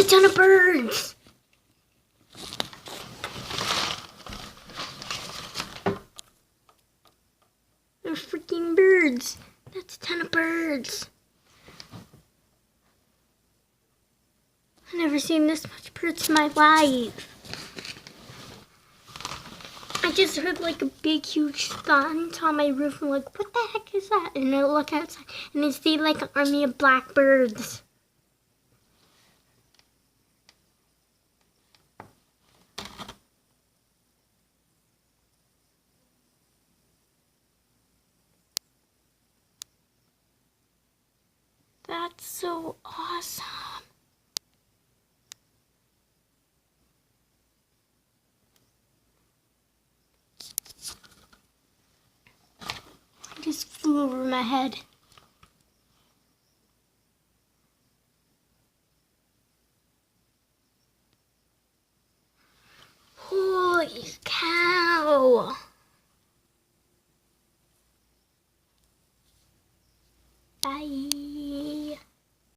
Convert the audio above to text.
ton of birds. There's freaking birds. That's a ton of birds. I've never seen this much birds in my life. I just heard like a big huge thunder on my roof and like, what the heck is that? And I look outside and I see like an army of blackbirds. That's so awesome. I just flew over my head. Holy cow. Bye.